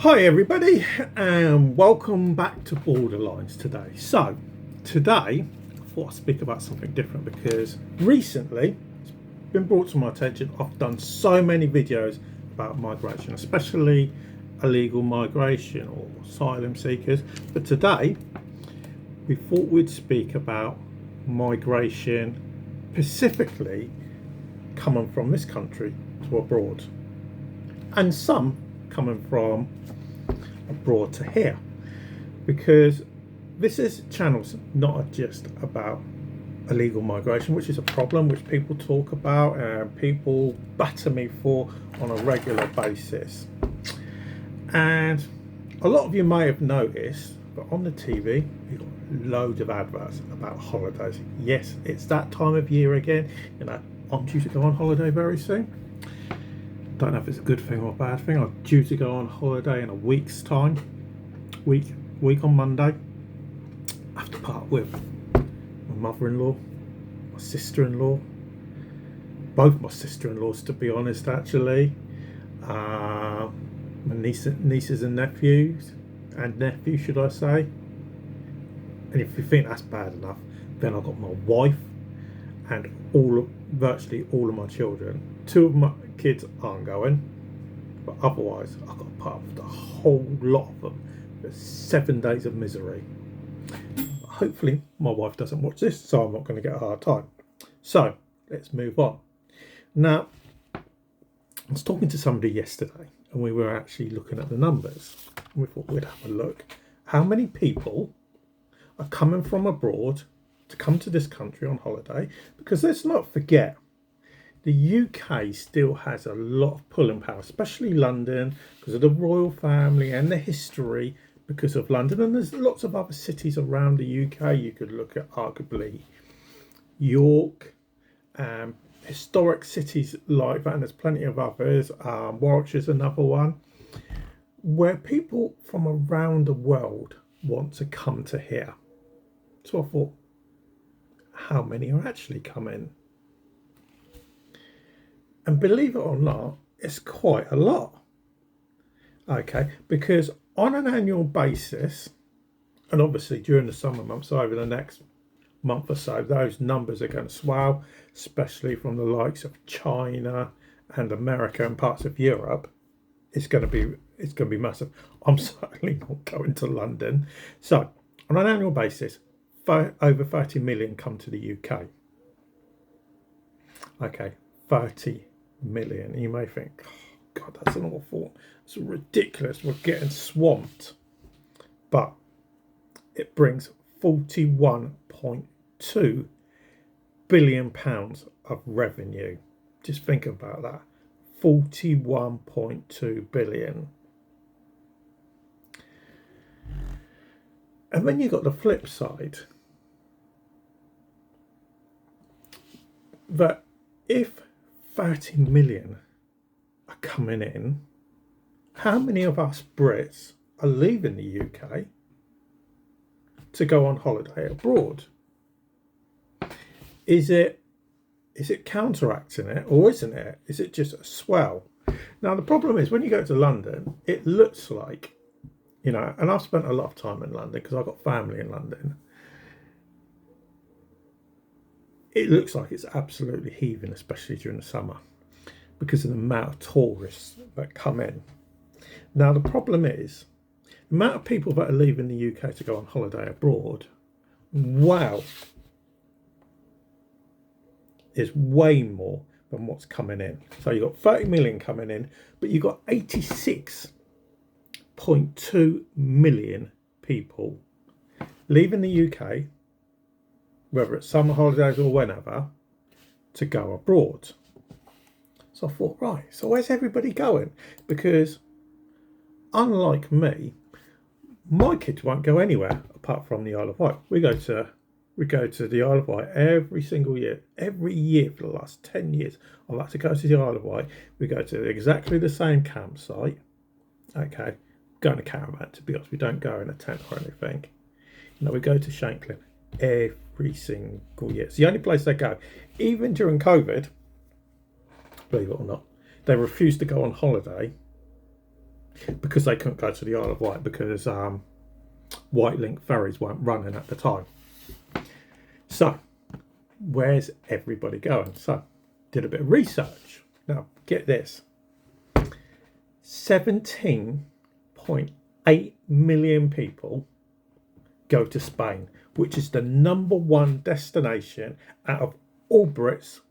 Hi everybody and welcome back to Borderlines today. So today I thought I'd speak about something different because recently it's been brought to my attention I've done so many videos about migration, especially illegal migration or asylum seekers, but today we thought we'd speak about migration specifically coming from this country to abroad, and some coming from abroad to here, because this channel's not just about illegal migration, which is a problem which people talk about and people batter me for on a regular basis. And a lot of you may have noticed, but on the TV you've got loads of adverts about holidays. Yes, it's that time of year again. I'm due to go on holiday very soon. Don't know if it's a good thing or a bad thing. I'm due to go on holiday in a week's time. Week on Monday. I have to part with my mother-in-law, my sister-in-law, both my sister-in-laws to be honest actually, my nieces and nephews, should I say. And if you think that's bad enough, then I've got my wife and virtually all of my children. Two of my kids aren't going, but otherwise I've got to part with the whole lot of them. There's 7 days of misery. Hopefully my wife doesn't watch this, so I'm not going to get a hard time. So let's move on. Now, I was talking to somebody yesterday and we were actually looking at the numbers. We thought we'd have a look. How many people are coming from abroad to come to this country on holiday? Because let's not forget, the UK still has a lot of pulling power, especially London, because of the royal family and the history because of London. And there's lots of other cities around the UK. You could look at arguably York, historic cities like that, and there's plenty of others. Warwickshire's another one, where people from around the world want to come to here. So I thought, how many are actually coming? And believe it or not, it's quite a lot. Okay, because on an annual basis, and obviously during the summer months, over the next month or so, those numbers are going to swell, especially from the likes of China and America and parts of Europe. It's going to be massive. I'm certainly not going to London. So on an annual basis, over 30 million come to the UK. Okay, 30 million. You may think, oh, God, that's an awful, it's ridiculous, we're getting swamped. But it brings 41.2 billion pounds of revenue. Just think about that. 41.2 billion. And then you've got the flip side, that if 30 million are coming in, how many of us Brits are leaving the UK to go on holiday abroad? Is it counteracting it, or isn't it? Is it just a swell? Now the problem is, when you go to London, it looks like, and I've spent a lot of time in London because I've got family in London. It looks like it's absolutely heaving, especially during the summer, because of the amount of tourists that come in. Now, the problem is, the amount of people that are leaving the UK to go on holiday abroad, wow, is way more than what's coming in. So you've got 30 million coming in, but you've got 86.2 million people leaving the UK, whether it's summer holidays or whenever, to go abroad. So I thought, right, so where's everybody going? Because unlike me, my kids won't go anywhere apart from the Isle of Wight. We go to the Isle of Wight every single year. Every year for the last 10 years, I like to go to the Isle of Wight. We go to exactly the same campsite. Okay, go in a caravan, to be honest. We don't go in a tent or anything. We go to Shanklin every single year. It's the only place they go. Even during COVID, believe it or not, they refused to go on holiday because they couldn't go to the Isle of Wight because White Link ferries weren't running at the time. So, where's everybody going? So, did a bit of research. Now, get this. 17.8 million people go to Spain, which is the #1 destination out of all Brits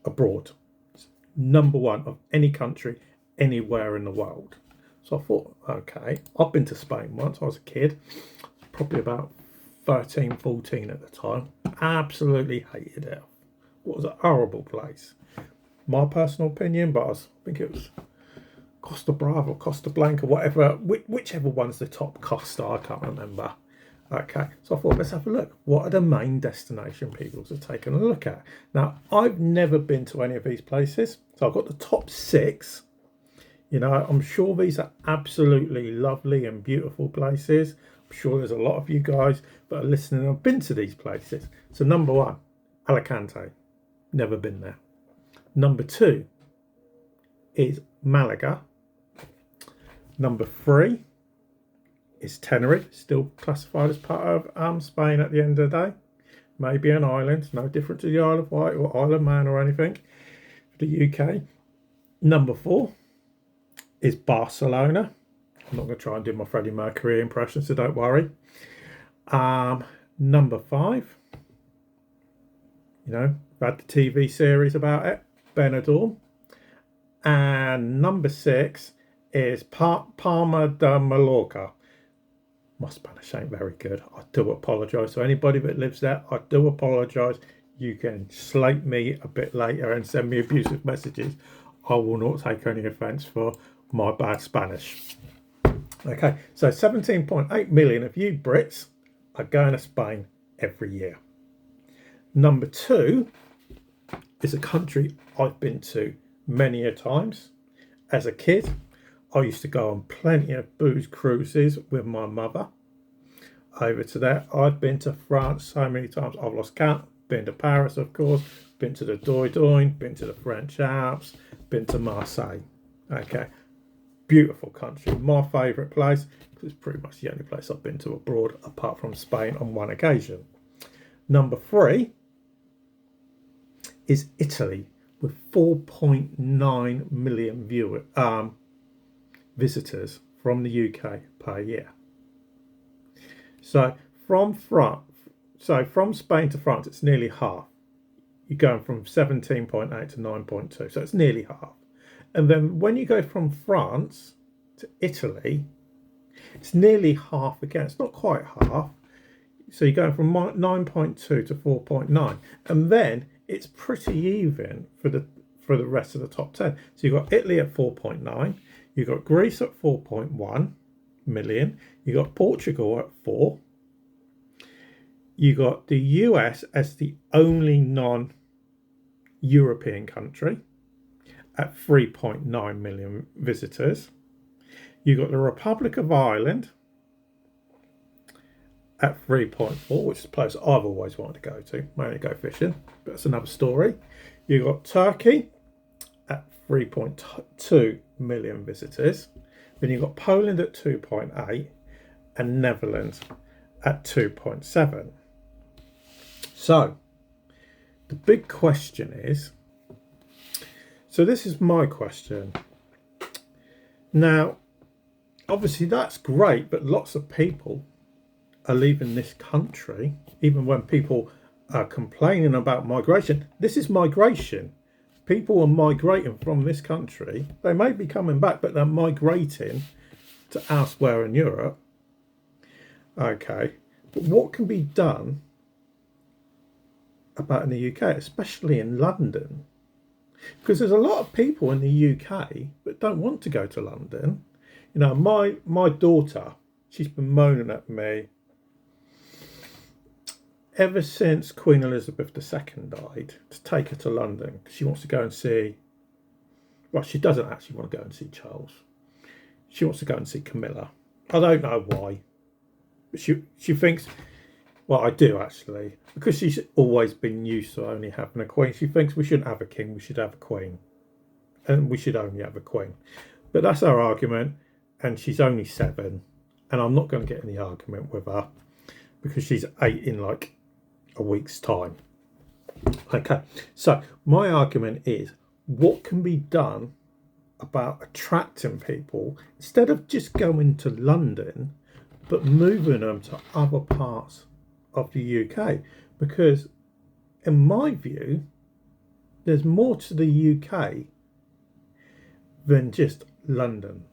abroad. It's #1 of any country anywhere in the world. So I thought, okay, I've been to Spain once. I was a kid, probably about 13, 14 at the time. Absolutely hated it. It was a horrible place. My personal opinion, but I think it was Costa Brava, Costa Blanca, whatever, whichever one's the top Costa, I can't remember. Okay, so I thought, let's have a look. What are the main destination people are taking a look at? Now, I've never been to any of these places, so I've got the top 6. You know, I'm sure these are absolutely lovely and beautiful places. I'm sure there's a lot of you guys that are listening and have been to these places. So #1, Alicante. Never been there. #2 is Malaga. #3 is Tenerife, still classified as part of Spain at the end of the day. Maybe an island, no different to the Isle of Wight or Isle of Man or anything for the UK. #4 is Barcelona. I'm not going to try and do my Freddie Mercury impression, so don't worry. #5, you know, I've had the TV series about it, Benidorm. And #6 is Palma de Mallorca. My Spanish ain't very good. I do apologise. So anybody that lives there, I do apologise. You can slate me a bit later and send me abusive messages. I will not take any offence for my bad Spanish. Okay, so 17.8 million of you Brits are going to Spain every year. #2 is a country I've been to many a times. As a kid, I used to go on plenty of booze cruises with my mother. Over to there, I've been to France so many times, I've lost count. Been to Paris, of course, been to the Dordogne, been to the French Alps, been to Marseille. Okay, beautiful country. My favourite place, because it's pretty much the only place I've been to abroad, apart from Spain on one occasion. #3 is Italy, with 4.9 million visitors from the UK per year. So from Spain to France, it's nearly half. You're going from 17.8 to 9.2, so it's nearly half. And then when you go from France to Italy, it's nearly half again. It's not quite half. So you're going from 9.2 to 4.9, and then it's pretty even for the rest of the top 10. So you've got Italy at 4.9, you've got Greece at 4.1 million, you've got Portugal at 4, you got the US as the only non-European country at 3.9 million visitors. You've got the Republic of Ireland at 3.4, which is a place I've always wanted to go to, mainly go fishing, but that's another story. You've got Turkey at 3.2 million visitors. Then you've got Poland at 2.8 and Netherlands at 2.7. So the big question is, so this is my question. Now, obviously that's great, but lots of people are leaving this country, even when people are complaining about migration. This is migration. People are migrating from this country. They may be coming back, but they're migrating to elsewhere in Europe. Okay, but what can be done about in the UK, especially in London? Because there's a lot of people in the UK that don't want to go to London. You know, my daughter, she's been moaning at me ever since Queen Elizabeth II died to take her to London. She wants to go and see, well, she doesn't actually want to go and see Charles. She wants to go and see Camilla. I don't know why. But she thinks, well, I do actually, because she's always been used to only having a queen. She thinks we shouldn't have a king, we should have a queen. And we should only have a queen. But that's our argument, and she's only 7, and I'm not going to get in the argument with her because she's 8 in like a week's time. Okay, so my argument is, what can be done about attracting people instead of just going to London, but moving them to other parts of the UK? Because in my view, there's more to the UK than just London.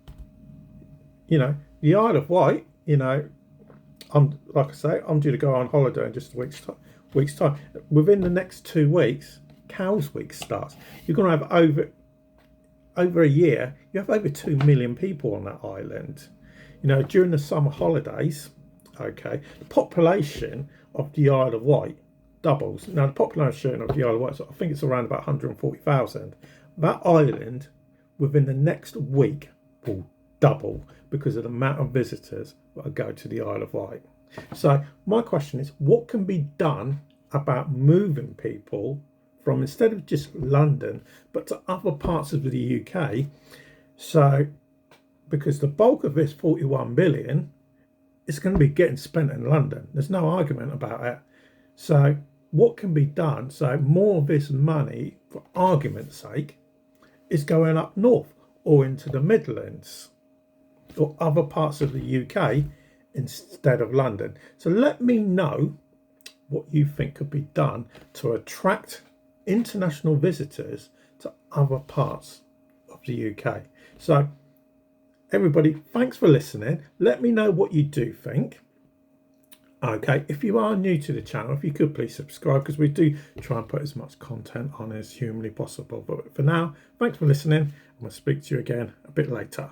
You know, the Isle of Wight, you know, I'm like I say, I'm due to go on holiday in just a week's time. Within the next 2 weeks, Cows Week starts. You're going to have over a year, you have over 2 million people on that island. You know, during the summer holidays, okay, the population of the Isle of Wight doubles. Now, the population of the Isle of Wight, I think it's around about 140,000. That island, within the next week, will double because of the amount of visitors that go to the Isle of Wight. So my question is, what can be done about moving people from, instead of just London, but to other parts of the UK? So, because the bulk of this 41 billion is going to be getting spent in London. There's no argument about it. So what can be done so more of this money, for argument's sake, is going up north or into the Midlands or other parts of the UK instead of London? So let me know what you think could be done to attract international visitors to other parts of the UK. So everybody, thanks for listening. Let me know what you do think. Okay, if you are new to the channel, if you could please subscribe, because we do try and put as much content on as humanly possible. But for now, thanks for listening, and we'll speak to you again a bit later.